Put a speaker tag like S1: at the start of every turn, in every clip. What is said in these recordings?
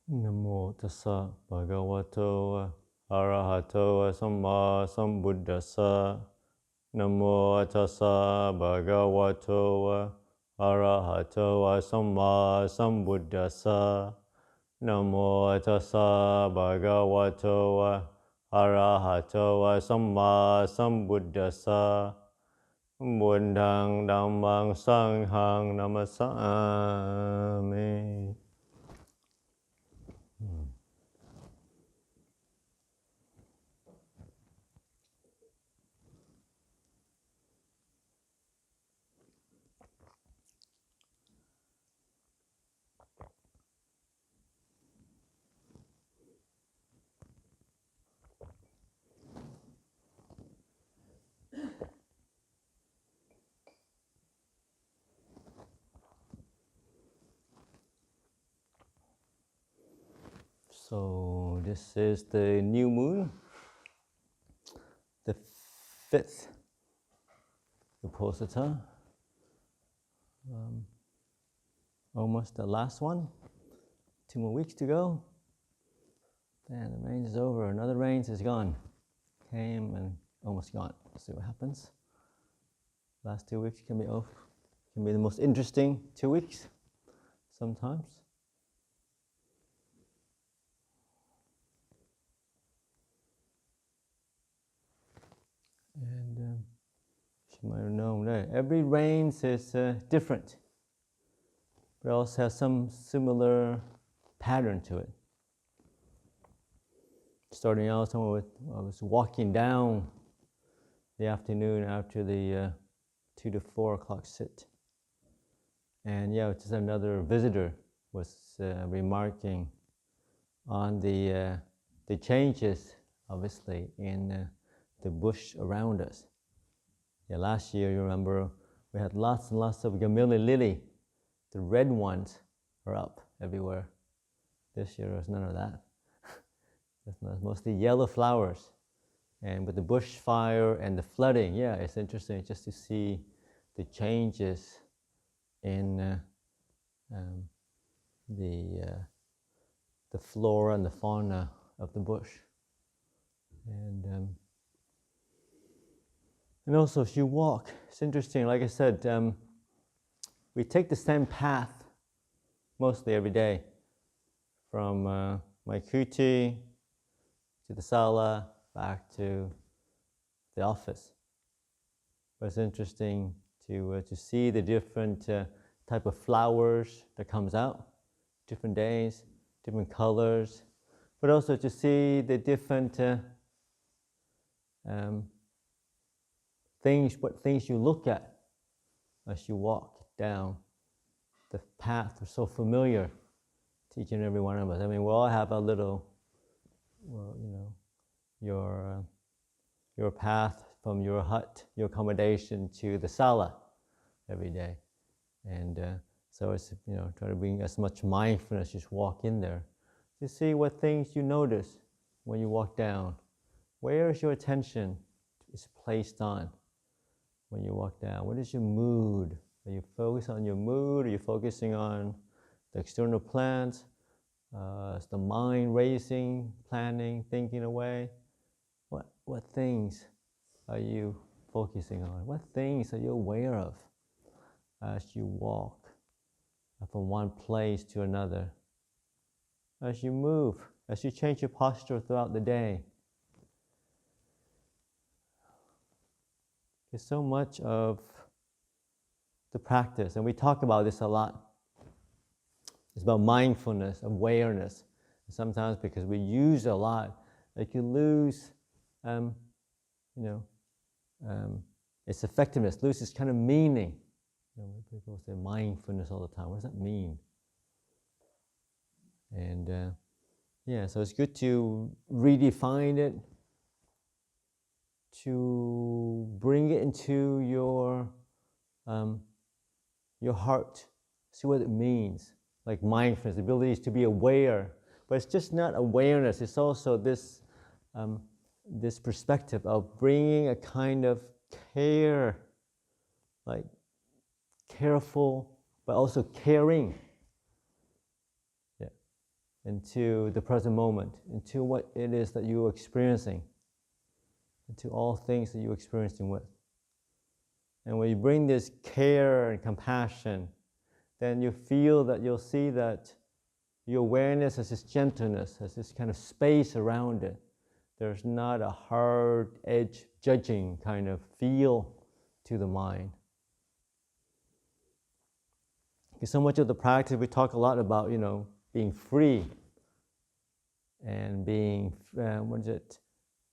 S1: Namo tassa bhagavato arahato samma sambuddhassa. Namo tassa bhagavato arahato samma sambuddhassa. Namo tassa bhagavato arahato samma sambuddhassa. Buddhang dhammang sanghang namasami. So this is the new moon, the 5th Uposatha, almost the last one, 2 more weeks to go, and the rains is over, another rains is gone, came and almost gone. Let's see what happens. Last 2 weeks can be the most interesting 2 weeks sometimes. And you might have known that every rains is different, but also has some similar pattern to it. Starting out, I was walking down the afternoon after the 2 to 4 o'clock sit, and just another visitor was remarking on the changes, obviously, in the bush around us. Last year, you remember, we had lots and lots of Gamili lily. The red ones are up everywhere. This year, there's none of that. It's mostly yellow flowers. And with the bushfire and the flooding, it's interesting just to see the changes in the flora and the fauna of the bush. And also, if you walk, it's interesting, like I said, we take the same path mostly every day from my kuti to the sala, back to the office. But it's interesting to see the different type of flowers that comes out, different days, different colors, but also to see the different what things you look at as you walk down the path. Are so familiar to each and every one of us. I mean, we all have a little, your path from your hut, your accommodation to the sala every day, and so it's try to bring as much mindfulness. Just walk in there to see what things you notice when you walk down. Where is your attention is placed on when you walk down? What is your mood? Are you focused on your mood? Are you focusing on the external plans? Is the mind racing, planning, thinking away? What things are you focusing on? What things are you aware of as you walk from one place to another? As you move, as you change your posture throughout the day? There's so much of the practice, and we talk about this a lot. It's about mindfulness, awareness. Sometimes because we use a lot, it can lose, its effectiveness, lose its kind of meaning. People say mindfulness all the time. What does that mean? And so it's good to redefine it, to bring it into your heart, see what it means. Like mindfulness, the ability is to be aware, but it's just not awareness. It's also this this perspective of bringing a kind of care, like careful, but also caring, into the present moment, into what it is that you're experiencing, into all things that you're experiencing with. And when you bring this care and compassion, then you feel that you'll see that your awareness has this gentleness, has this kind of space around it. There's not a hard edge judging kind of feel to the mind. Because so much of the practice, we talk a lot about, being free and being,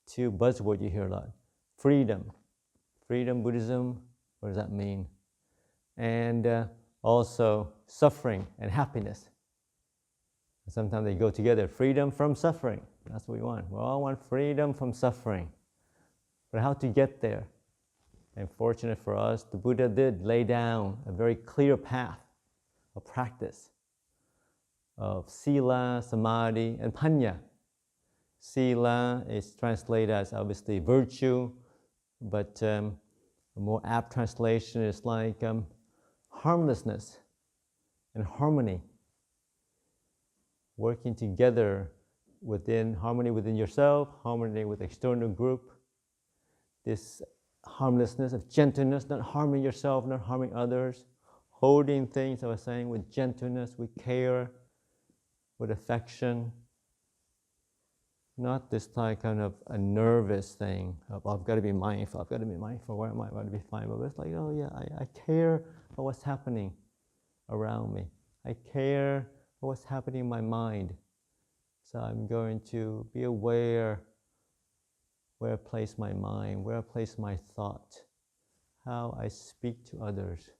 S1: two buzzwords you hear a lot. Freedom. Freedom, Buddhism, what does that mean? And also suffering and happiness. Sometimes they go together. Freedom from suffering. That's what we want. We all want freedom from suffering. But how to get there? And fortunate for us, the Buddha did lay down a very clear path of practice of sila, samadhi, and panya. Sila is translated as obviously virtue, but a more apt translation is like harmlessness and harmony. Working together within harmony within yourself, harmony with external group. This harmlessness of gentleness, not harming yourself, not harming others. Holding things, I was saying, with gentleness, with care, with affection. Not this like kind of a nervous thing of, I've got to be mindful, where am I going to be fine? But it's like, I care about what's happening around me. I care about what's happening in my mind. So I'm going to be aware where I place my mind, where I place my thought, how I speak to others.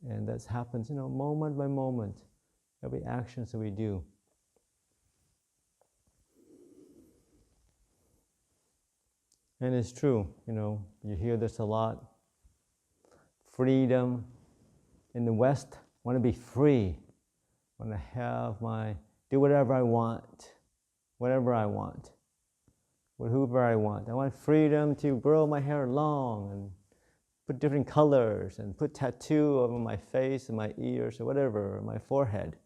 S1: And that happens, moment by moment, every action that we do. And it's true, you hear this a lot. Freedom. In the West, want to be free. Want to do whatever I want, whatever I want, with whoever I want. I want freedom to grow my hair long and put different colors and put tattoo over my face and my ears or whatever, or my forehead.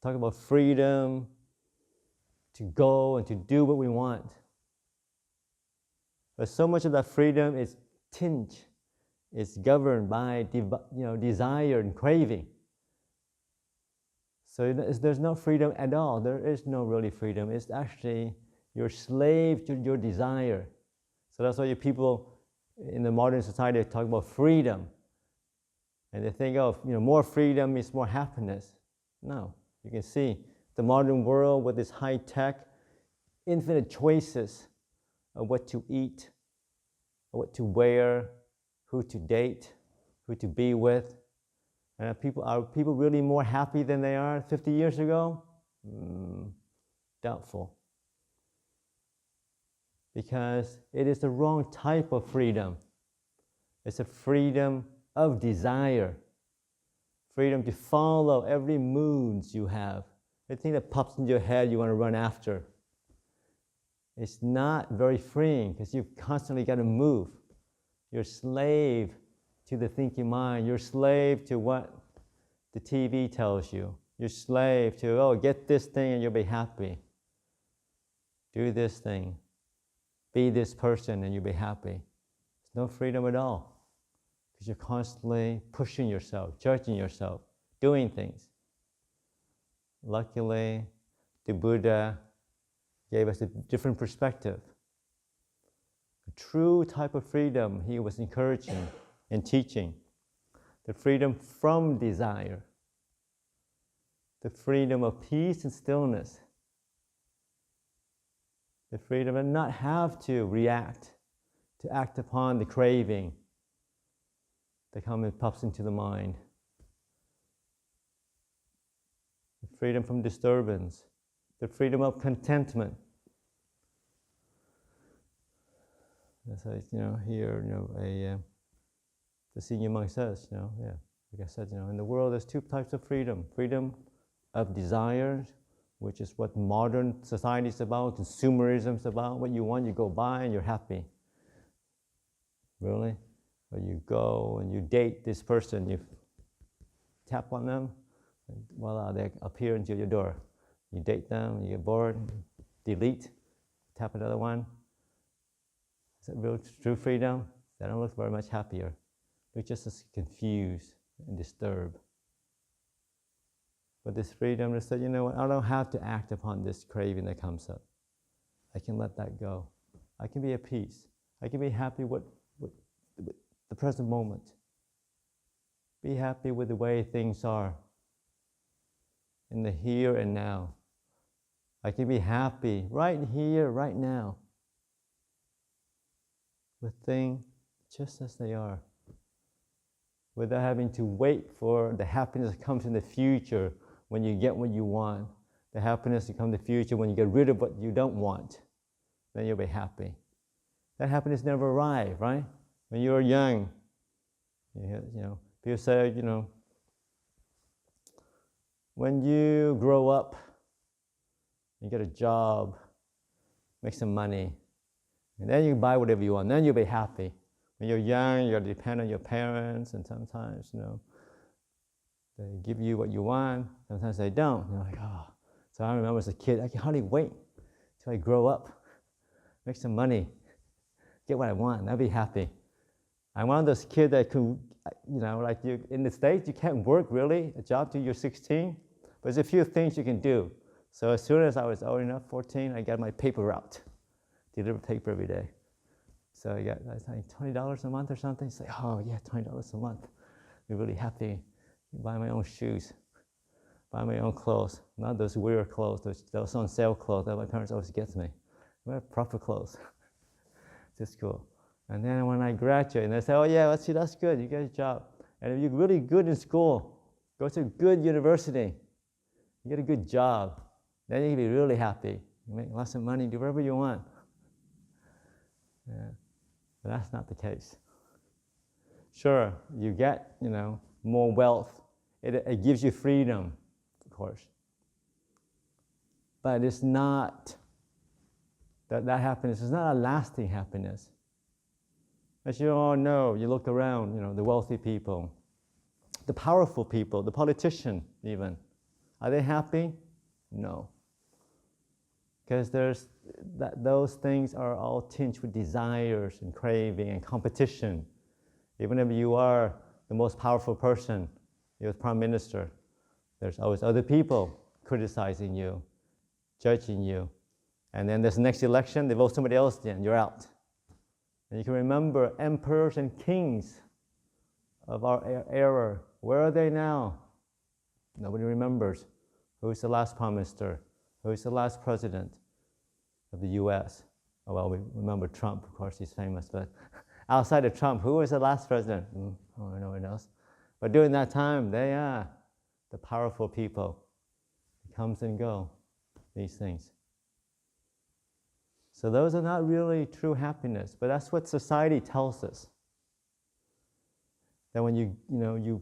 S1: Talk about freedom to go and to do what we want. But so much of that freedom is tinged, it's governed by desire and craving. So there's no freedom at all. There is no really freedom. It's actually you're slave to your desire. So that's why people in the modern society talk about freedom. And they think, more freedom means more happiness. No, you can see the modern world with this high-tech, infinite choices of what to eat, what to wear, who to date, who to be with. And are people really more happy than they are 50 years ago? Doubtful. Because it is the wrong type of freedom. It's a freedom of desire. Freedom to follow every mood you have. Everything that pops in your head you want to run after. It's not very freeing because you've constantly got to move. You're a slave to the thinking mind. You're a slave to what the TV tells you. You're a slave to, get this thing and you'll be happy. Do this thing. Be this person and you'll be happy. There's no freedom at all. Because you're constantly pushing yourself, judging yourself, doing things. Luckily, the Buddha gave us a different perspective. A true type of freedom he was encouraging and teaching. The freedom from desire. the freedom of peace and stillness, the freedom of not have to react, to act upon the craving that comes and pops into the mind, the freedom from disturbance, the freedom of contentment. As I, here, the senior monk says, like I said, in the world there's two types of freedom. Freedom of desires, which is what modern society is about, consumerism is about. What you want, you go buy and you're happy. Really? Or you go and you date this person, you tap on them, and voila, they appear into your door. You date them, you get bored, delete, tap another one. Is that real true freedom? They don't look very much happier. They're just as confused and disturbed. But this freedom is that, you know what, I don't have to act upon this craving that comes up. I can let that go. I can be at peace. I can be happy with the present moment. Be happy with the way things are in the here and now. I can be happy right here, right now, with things just as they are, without having to wait for the happiness that comes in the future when you get what you want, the happiness that comes in the future when you get rid of what you don't want. Then you'll be happy. That happiness never arrives, right? When you're young, people say, when you grow up, you get a job, make some money, and then you buy whatever you want, then you'll be happy. When you're young, you're dependent on your parents, and sometimes, they give you what you want, sometimes they don't. You're like, oh. So I remember as a kid, I can hardly wait till I grow up, make some money, get what I want, and I'll be happy. I'm one of those kids that could, like you in the States, you can't work really a job till you're 16, but there's a few things you can do. So as soon as I was old enough, 14, I got my paper route, deliver paper every day. So I got $20 a month or something. Say, oh yeah, $20 a month. Be really happy. Buy my own shoes, buy my own clothes, not those weird clothes, those on sale clothes that my parents always get me. Wear proper clothes. Just cool. And then when I graduate, and they say, oh yeah, that's good, you get a job. And if you're really good in school, go to a good university, you get a good job, then you can be really happy. You make lots of money, do whatever you want. Yeah. But that's not the case. Sure, you get, more wealth. It gives you freedom, of course. But it's not, that happiness is not a lasting happiness. As you all know, you look around, the wealthy people, the powerful people, the politician even. Are they happy? No. Because those things are all tinged with desires and craving and competition. Even if you are the most powerful person, you're the prime minister, there's always other people criticizing you, judging you. And then there's the next election, they vote somebody else in, you're out. And you can remember emperors and kings of our era. Where are they now? Nobody remembers. Who is the last prime minister? Who is the last president of the US? Oh, well, we remember Trump, of course, he's famous, but outside of Trump, who was the last president? No one knows. But during that time, they are the powerful people. It comes and go, these things. So those are not really true happiness, but that's what society tells us. That when you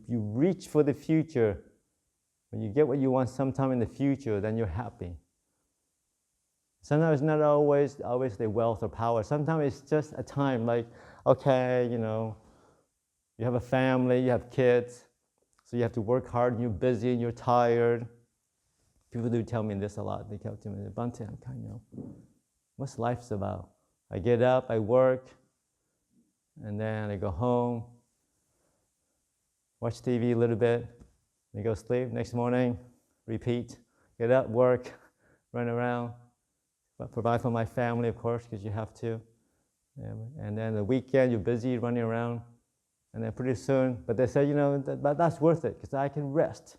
S1: reach for the future, when you get what you want sometime in the future, then you're happy. Sometimes it's not always the wealth or power. Sometimes it's just a time like, okay, you have a family, you have kids, so you have to work hard, and you're busy, and you're tired. People do tell me this a lot. They tell me, Bhante, I'm kind of, what's life's about? I get up, I work, and then I go home, watch TV a little bit, and go sleep. Next morning, repeat, get up, work, run around, provide for my family, of course, because you have to. And then the weekend, you're busy running around. And then pretty soon, but they say, but that's worth it, because I can rest.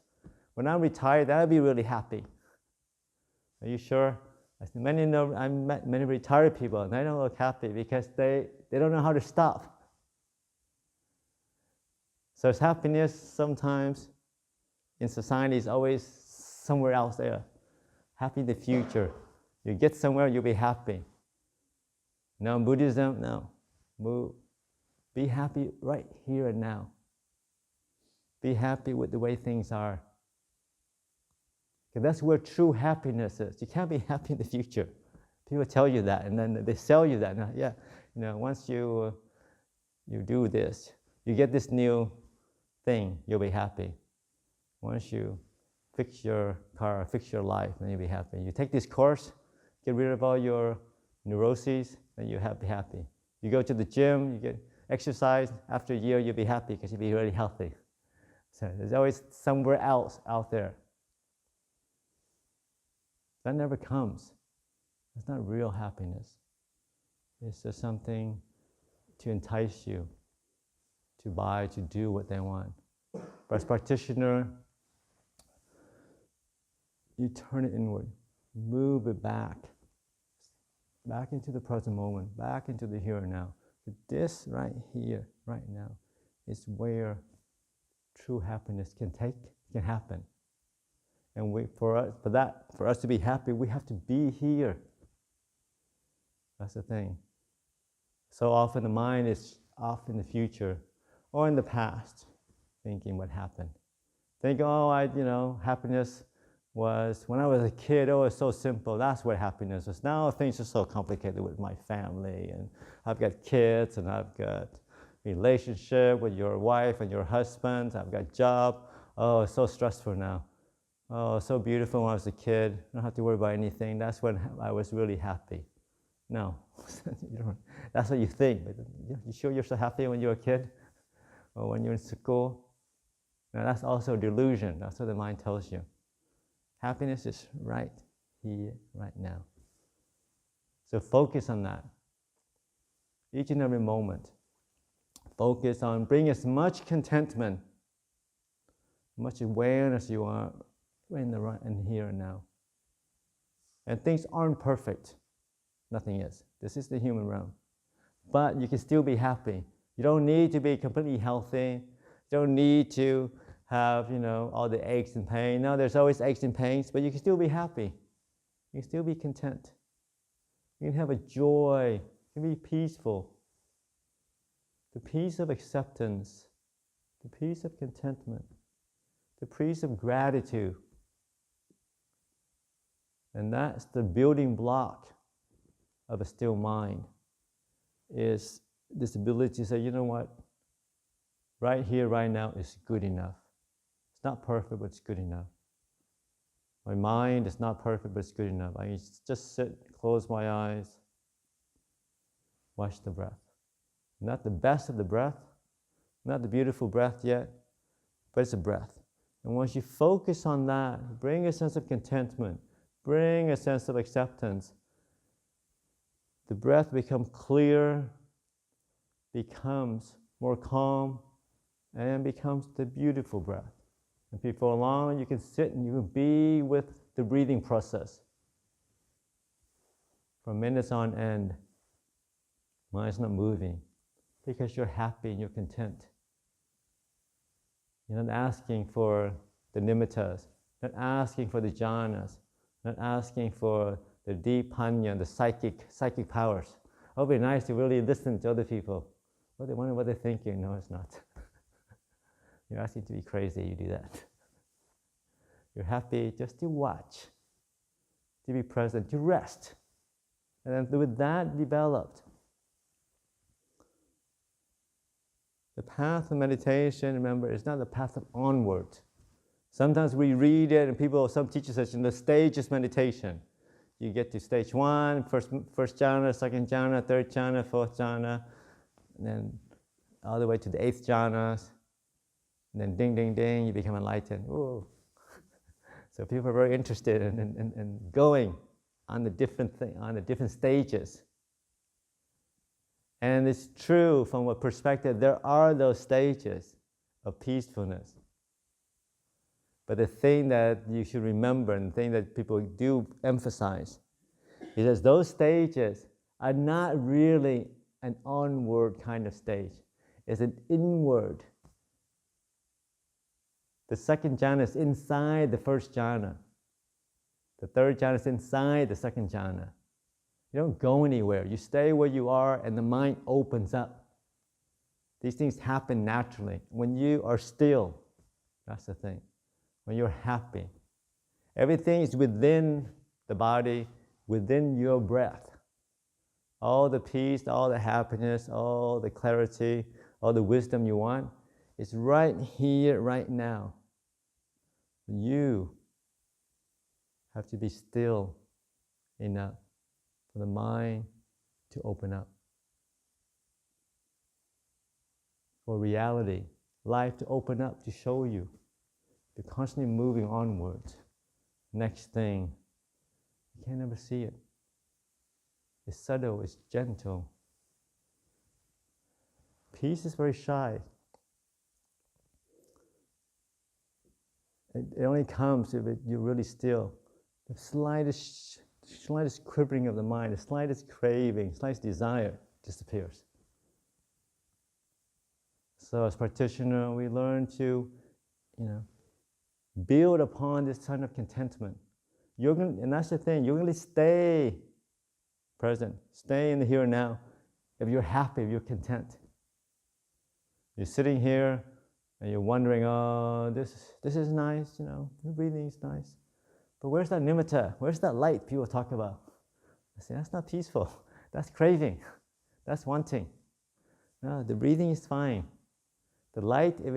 S1: When I'm retired, I'll be really happy. Are you sure? I met many retired people, and they don't look happy because they don't know how to stop. So happiness sometimes in society is always somewhere else there. Happy in the future. You get somewhere, you'll be happy. No, Buddhism, no. Be happy right here and now. Be happy with the way things are. Because that's where true happiness is. You can't be happy in the future. People tell you that, and then they sell you that. Now, once you do this, you get this new thing, you'll be happy. Once you fix your car, fix your life, then you'll be happy. You take this course, get rid of all your neuroses, then you'll be happy. You go to the gym, you get exercise, after a year you'll be happy because you'll be really healthy. So there's always somewhere else out there. That never comes. It's not real happiness. It's just something to entice you to buy, to do what they want. But as practitioner, you turn it inward, move it back into the present moment, back into the here and now. This right here, right now, is where true happiness can happen. And for us to be happy, we have to be here. That's the thing. So often the mind is off in the future or in the past, thinking what happened. Think, happiness was when I was a kid. Oh, it's so simple. That's what happiness is. Now things are so complicated with my family, and I've got kids, and I've got relationship with your wife and your husband. I've got job. Oh, it's so stressful now. Oh, so beautiful when I was a kid. I don't have to worry about anything. That's when I was really happy. No, that's what you think. But you sure you're so happy when you're a kid? Or when you're in school? Now that's also delusion. That's what the mind tells you. Happiness is right here, right now. So focus on that. Each and every moment. Focus on bringing as much contentment, much awareness you are in the right and here and now. And things aren't perfect. Nothing is. This is the human realm. But you can still be happy. You don't need to be completely healthy. You don't need to have, all the aches and pain. No, there's always aches and pains, but you can still be happy. You can still be content. You can have a joy. You can be peaceful. The peace of acceptance. The peace of contentment. The peace of gratitude. And that's the building block of a still mind, is this ability to say, you know what, right here, right now is good enough. It's not perfect, but it's good enough. My mind is not perfect, but it's good enough. I just sit, close my eyes, watch the breath. Not the best of the breath, not the beautiful breath yet, but it's a breath. And once you focus on that, bring a sense of contentment, bring a sense of acceptance, the breath becomes clear, becomes more calm, and becomes the beautiful breath. And before long, you can sit and you can be with the breathing process. For minutes on end, mind's not moving because you're happy and you're content. You're not asking for the nimittas, not asking for the jhanas, not asking for the deep panya, the psychic powers. It would be nice to really listen to other people. What they wonder what they're thinking. No, it's not. You're asking to be crazy, you do that. You're happy just to watch, to be present, to rest. And then with that developed, the path of meditation, remember, is not the path of onward. Sometimes we read it and some teachers say, the stage is meditation. You get to stage 1, first jhana, second jhana, third jhana, fourth jhana, and then all the way to the 8th jhanas, and then ding, ding, ding, you become enlightened. Ooh. So people are very interested in going on the different stages. And it's true from a perspective, there are those stages of peacefulness. But the thing that you should remember, and the thing that people do emphasize, is that those stages are not really an onward kind of stage. It's an inward. The second jhana is inside the first jhana. The third jhana is inside the second jhana. You don't go anywhere. You stay where you are and the mind opens up. These things happen naturally. When you are still, that's the thing. When you're happy. Everything is within the body, within your breath. All the peace, all the happiness, all the clarity, all the wisdom you want is right here, right now. You have to be still enough for the mind to open up. For reality, life to open up, to show you. You're constantly moving onwards. Next thing, you can't ever see it. It's subtle, it's gentle. Peace is very shy. It only comes if you're really still. The slightest quivering of the mind, the slightest craving, slightest desire disappears. So as practitioner, we learn to, build upon this kind of contentment. And that's the thing, you're going to stay present, stay in the here and now. If you're happy, if you're content. You're sitting here and you're wondering, oh, this is nice, the breathing is nice. But where's that nimitta? Where's that light people talk about? I say, that's not peaceful. That's craving. That's wanting. No, the breathing is fine. The light, if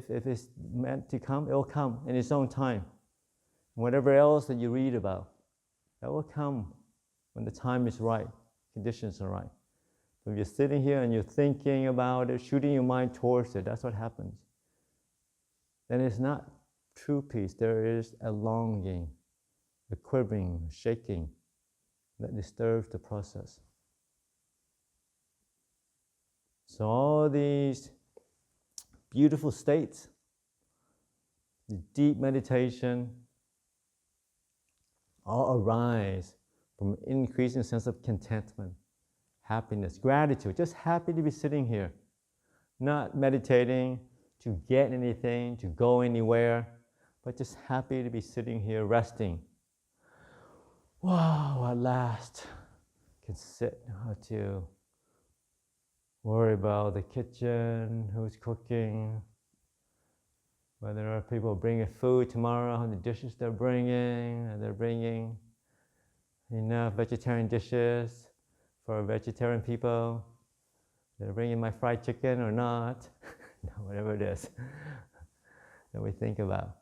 S1: it's meant to come, it will come in its own time. Whatever else that you read about, that will come when the time is right, conditions are right. But if you're sitting here and you're thinking about it, shooting your mind towards it, that's what happens. Then it's not true peace. There is a longing, a quivering, a shaking that disturbs the process. So all these beautiful states, the deep meditation, all arise from an increasing sense of contentment, happiness, gratitude, just happy to be sitting here, not meditating to get anything, to go anywhere, but just happy to be sitting here resting. Wow, at last, I can sit, not have to worry about the kitchen, who's cooking, whether there are people bringing food tomorrow, how many dishes they're bringing, and they're bringing enough vegetarian dishes for vegetarian people. They're bringing my fried chicken or not, whatever it is that we think about.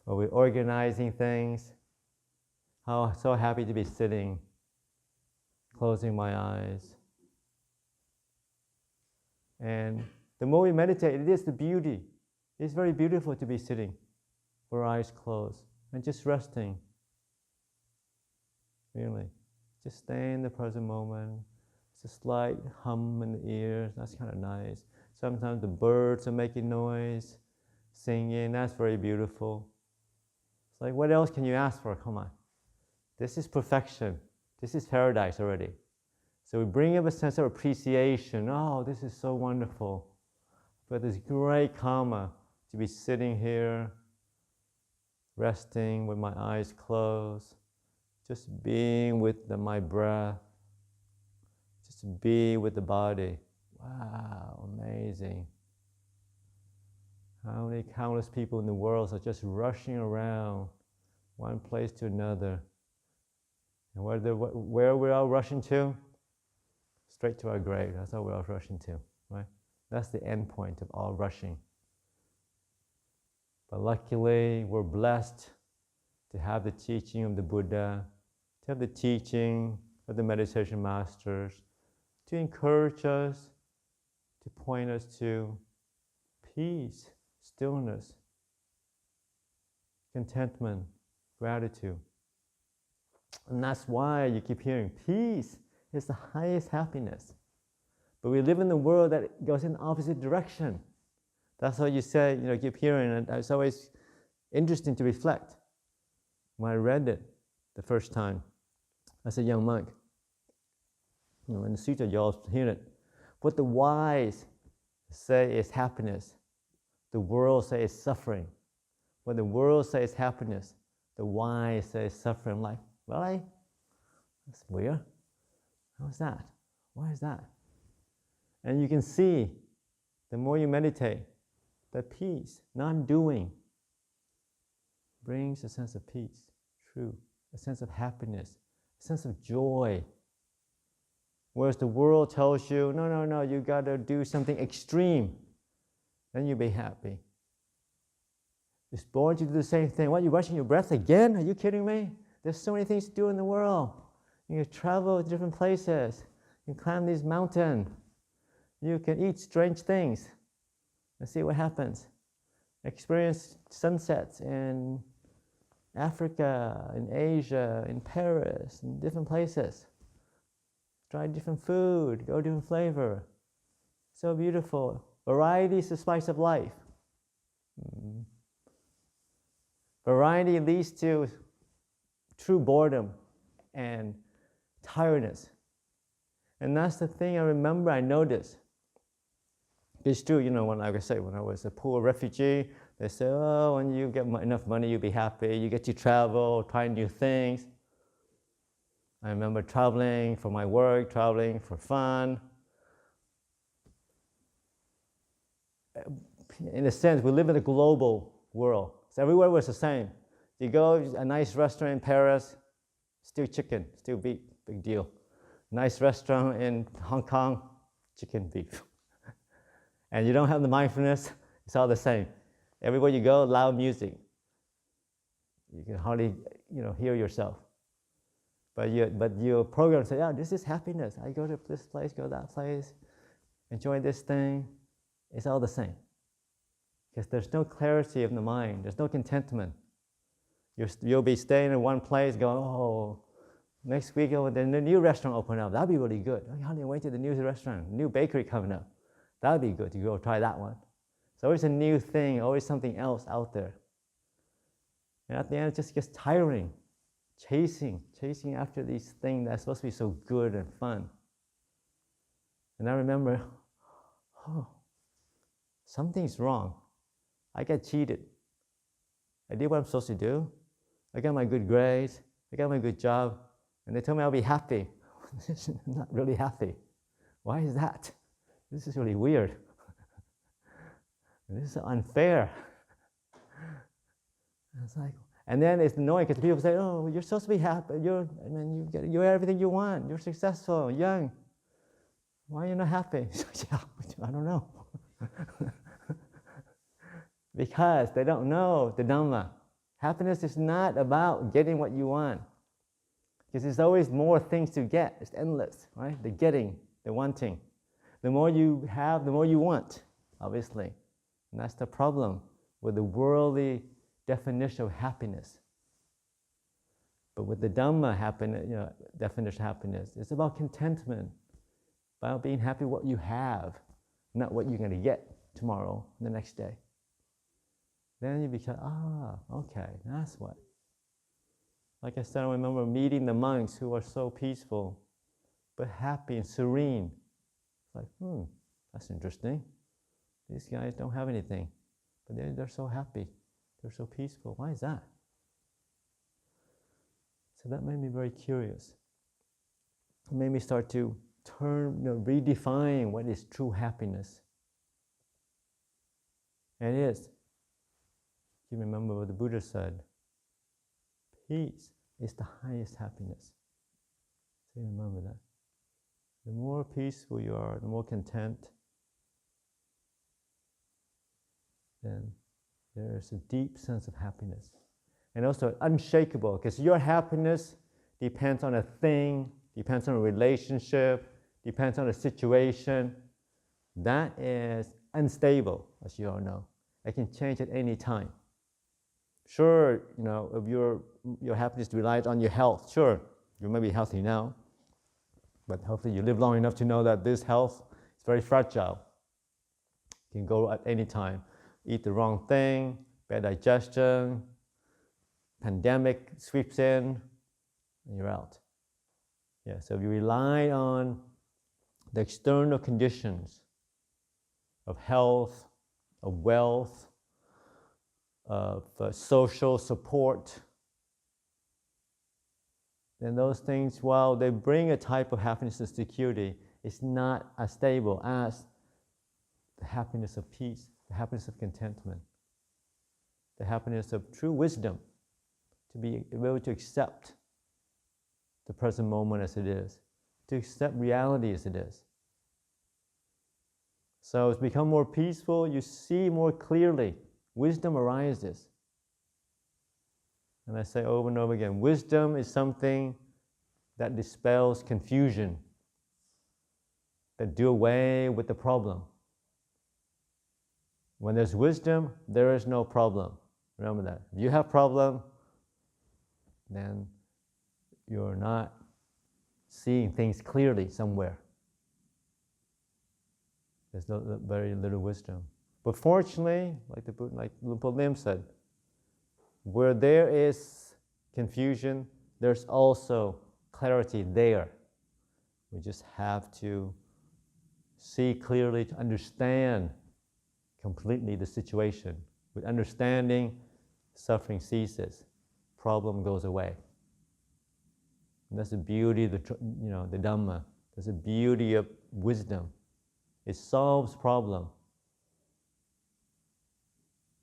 S1: Or we're organizing things. How so happy to be sitting, closing my eyes. And the more we meditate, it is the beauty. It's very beautiful to be sitting with our eyes closed and just resting. Really. Just stay in the present moment. It's a slight hum in the ears. That's kind of nice. Sometimes the birds are making noise, singing. That's very beautiful. It's like, what else can you ask for? Come on. This is perfection. This is paradise already. So we bring up a sense of appreciation. Oh, this is so wonderful. But this great karma to be sitting here, resting with my eyes closed, just being with my breath, just be with the body. Wow, amazing. How many countless people in the world are just rushing around one place to another. And where we're all rushing to? Straight to our grave. That's what we're all rushing to, right? That's the end point of all rushing. But luckily, we're blessed to have the teaching of the Buddha, to have the teaching of the meditation masters, to encourage us, to point us to peace, stillness, contentment, gratitude. And that's why you keep hearing peace is the highest happiness. But we live in a world that goes in the opposite direction. That's what you say, keep hearing, and it's always interesting to reflect. When I read it the first time as a young monk, in the sutta you all hear it. What the wise say is happiness, the world says is suffering. What the world says is happiness, the wise say is suffering. I'm like, really? That's weird. How is that? Why is that? And you can see, the more you meditate, that peace, non-doing, brings a sense of peace, true, a sense of happiness, a sense of joy. Whereas the world tells you, no, you got to do something extreme, then you'll be happy. It's bored to do the same thing. What, you're rushing your breath again? Are you kidding me? There's so many things to do in the world. You can travel to different places. You can climb these mountains. You can eat strange things and see what happens. Experience sunsets in Africa, in Asia, in Paris, in different places. Try different food, go different flavor. So beautiful. Variety is the spice of life. Variety leads to true boredom and tiredness. And that's the thing I remember, I noticed. It's true, when I was a poor refugee, they say, oh, when you get enough money, you'll be happy. You get to travel, try new things. I remember traveling for my work, traveling for fun. In a sense, we live in a global world. So everywhere was the same. You go to a nice restaurant in Paris, still chicken, still beef, big deal. Nice restaurant in Hong Kong, chicken, beef. And you don't have the mindfulness, it's all the same. Everywhere you go, loud music. You can hardly, hear yourself. But your program says, this is happiness. I go to this place, go to that place, enjoy this thing. It's all the same. Because there's no clarity of the mind. There's no contentment. You'll be staying in one place going, oh, next week the new restaurant open up. That'll be really good. Honey, wait till the new restaurant, new bakery coming up. That'll be good to go try that one. It's always a new thing, always something else out there. And at the end, it just gets tiring. Chasing after these things that's supposed to be so good and fun. And I remember, something's wrong. I got cheated. I did what I'm supposed to do. I got my good grades. I got my good job. And they told me I'll be happy. I'm not really happy. Why is that? This is really weird. This is unfair. It's like, and then it's annoying because people say, oh, you're supposed to be happy. You get everything you want. You're successful, young. Why are you not happy? I don't know. Because they don't know the Dhamma. Happiness is not about getting what you want. Because there's always more things to get. It's endless, right? The getting, the wanting. The more you have, the more you want, obviously. And that's the problem with the worldly definition of happiness. But with the Dhamma definition of happiness, it's about contentment, about being happy with what you have, not what you're going to get tomorrow, the next day. Then you become, okay, that's what. Like I said, I remember meeting the monks who are so peaceful, but happy and serene. It's like, that's interesting. These guys don't have anything, but they're so happy. They're so peaceful. Why is that? So that made me very curious. It made me start to redefine what is true happiness. And it is. You remember what the Buddha said. Peace is the highest happiness. So you remember that. The more peaceful you are, the more content, then there is a deep sense of happiness. And also unshakable, because your happiness depends on a thing, depends on a relationship, depends on a situation. That is unstable, as you all know. It can change at any time. Sure, if your happiness relies on your health, sure, you may be healthy now, but hopefully you live long enough to know that this health is very fragile. It can go at any time. Eat the wrong thing, bad digestion, pandemic sweeps in, and you're out. Yeah, so if you rely on the external conditions of health, of wealth, of social support, then those things, while they bring a type of happiness and security, it's not as stable as the happiness of peace, the happiness of contentment, the happiness of true wisdom, to be able to accept the present moment as it is, to accept reality as it is. So as you become more peaceful, you see more clearly. Wisdom arises. And I say over and over again, wisdom is something that dispels confusion, that do away with the problem. When there's wisdom, there is no problem. Remember that. If you have problem, then you're not seeing things clearly somewhere. There's very little wisdom. But fortunately, like Lumpur Lim said, where there is confusion, there's also clarity there. We just have to see clearly to understand completely the situation. With understanding, suffering ceases, problem goes away. And that's the beauty of the Dhamma. That's the beauty of wisdom. It solves problem.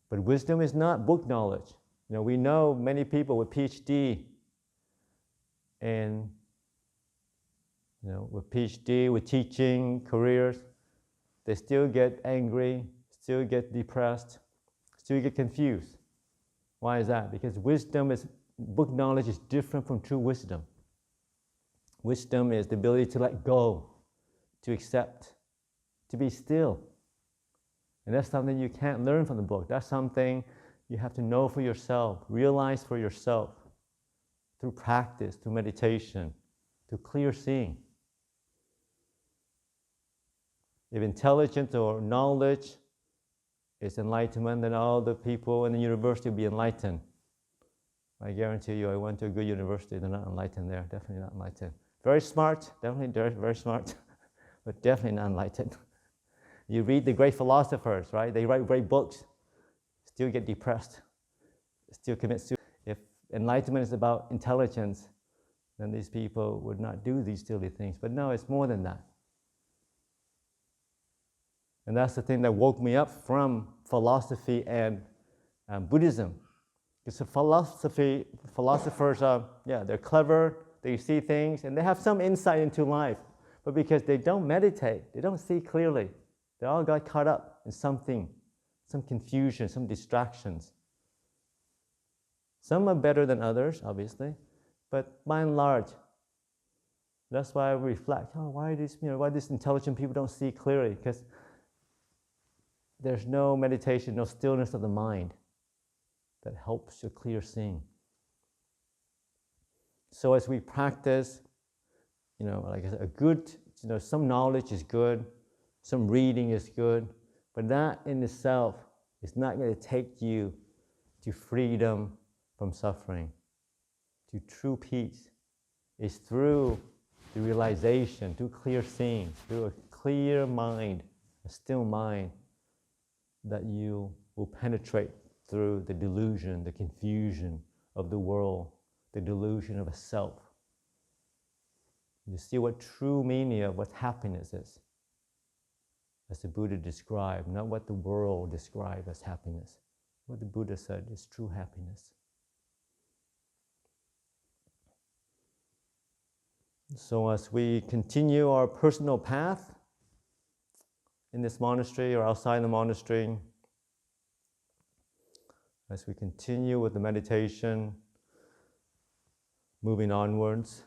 S1: But wisdom is not book knowledge. We know many people with PhD and with PhD, with teaching careers, they still get angry, still get depressed, still get confused. Why is that? Because book knowledge is different from true wisdom. Wisdom is the ability to let go, to accept, to be still. And that's something you can't learn from the book. That's something you have to know for yourself, realize for yourself, through practice, through meditation, through clear seeing. If intelligence or knowledge is enlightenment, then all the people in the university will be enlightened. I guarantee you, I went to a good university, they're not enlightened there, definitely not enlightened. Very smart, definitely very smart, but definitely not enlightened. You read the great philosophers, right? They write great books, still get depressed, still commit suicide. If enlightenment is about intelligence, then these people would not do these silly things. But no, it's more than that. And that's the thing that woke me up from philosophy and Buddhism. Because the philosophers are, they're clever, they see things, and they have some insight into life. But because they don't meditate, they don't see clearly. They all got caught up in something, some confusion, some distractions. Some are better than others, obviously, but by and large, that's why I reflect. Why these intelligent people don't see clearly? Because there's no meditation, no stillness of the mind that helps you clear seeing. So as we practice, like I said, a good, some knowledge is good, some reading is good, but that in itself is not going to take you to freedom from suffering, to true peace. It's through the realization, through clear seeing, through a clear mind, a still mind, that you will penetrate through the delusion, the confusion of the world, the delusion of a self. You see what true meaning of what happiness is, as the Buddha described, not what the world described as happiness. What the Buddha said is true happiness. So as we continue our personal path in this monastery or outside the monastery, as we continue with the meditation, moving onwards,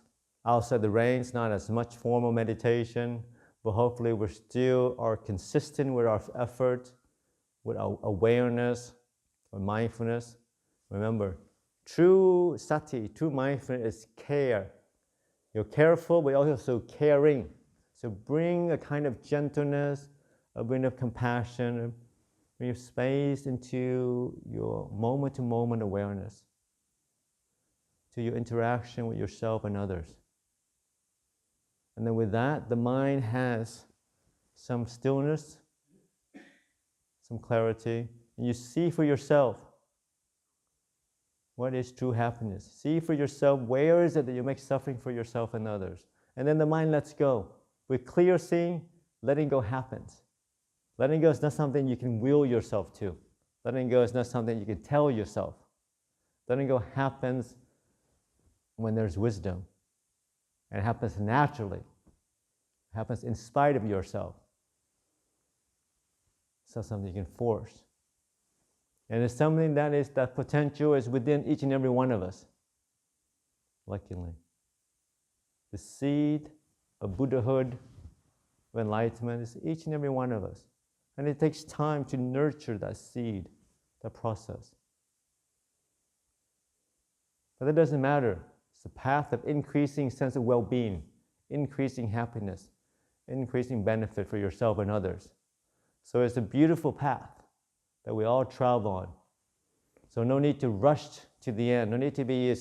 S1: outside the range, not as much formal meditation, but hopefully we still are consistent with our effort, with our awareness, or mindfulness. Remember, true sati, true mindfulness is care. You're careful, but also caring. So bring a kind of gentleness, a bit of compassion, bring space into your moment-to-moment awareness, to your interaction with yourself and others. And then with that, the mind has some stillness, some clarity, and you see for yourself what is true happiness. See for yourself where is it that you make suffering for yourself and others. And then the mind lets go. With clear seeing, letting go happens. Letting go is not something you can will yourself to. Letting go is not something you can tell yourself. Letting go happens when there's wisdom. And it happens naturally. It happens in spite of yourself. It's not something you can force. And it's something that potential is within each and every one of us. Luckily. The seed of Buddhahood, of enlightenment, is each and every one of us. And it takes time to nurture that seed, that process. But that doesn't matter. It's a path of increasing sense of well-being, increasing happiness, increasing benefit for yourself and others. So it's a beautiful path that we all travel on. So no need to rush to the end. No need to be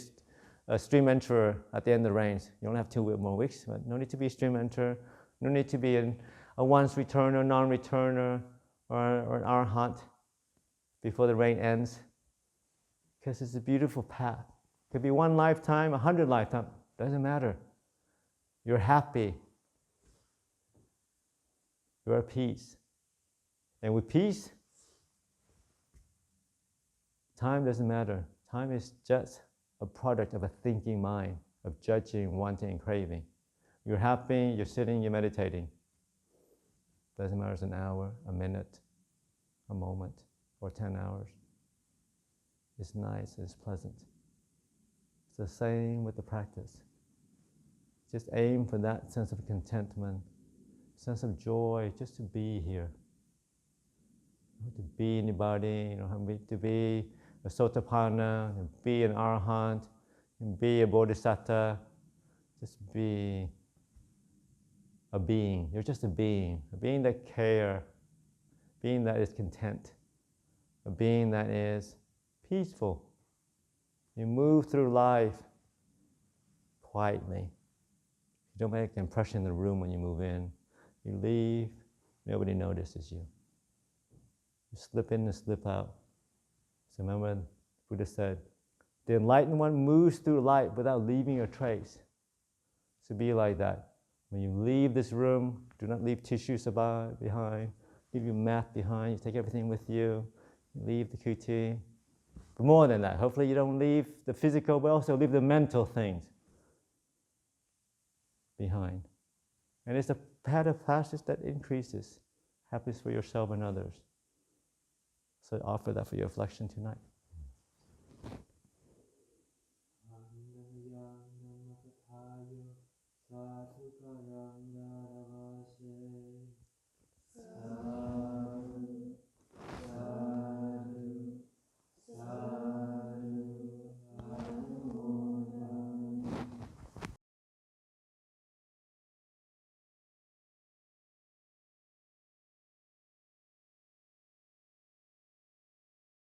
S1: a stream enterer at the end of the range. You only have 2 more weeks, but no need to be a stream enterer. No need to be a once returner, non-returner, or an arhat before the rain ends. Because it's a beautiful path. It could be 1 lifetime, 100 lifetimes. Doesn't matter. You're happy. You're at peace. And with peace, time doesn't matter. Time is just a product of a thinking mind, of judging, wanting, and craving. You're happy, you're sitting, you're meditating. Doesn't matter if it's an hour, a minute, a moment, or 10 hours. It's nice, it's pleasant. It's the same with the practice. Just aim for that sense of contentment, sense of joy, just to be here. To be anybody, to be a sotapanna, to be an arhat, and be a bodhisattva. Just be a being. You're just a being that cares, a being that is content, a being that is peaceful. You move through life quietly. You don't make an impression in the room when you move in. You leave, nobody notices you. You slip in and slip out. So remember, Buddha said, the enlightened one moves through life without leaving a trace. So be like that. When you leave this room, do not leave tissues behind, leave your mat behind, you take everything with you, you leave the kuti. But more than that, hopefully you don't leave the physical, but also leave the mental things behind. And it's a path of practice that increases happiness for yourself and others. So offer that for your reflection tonight.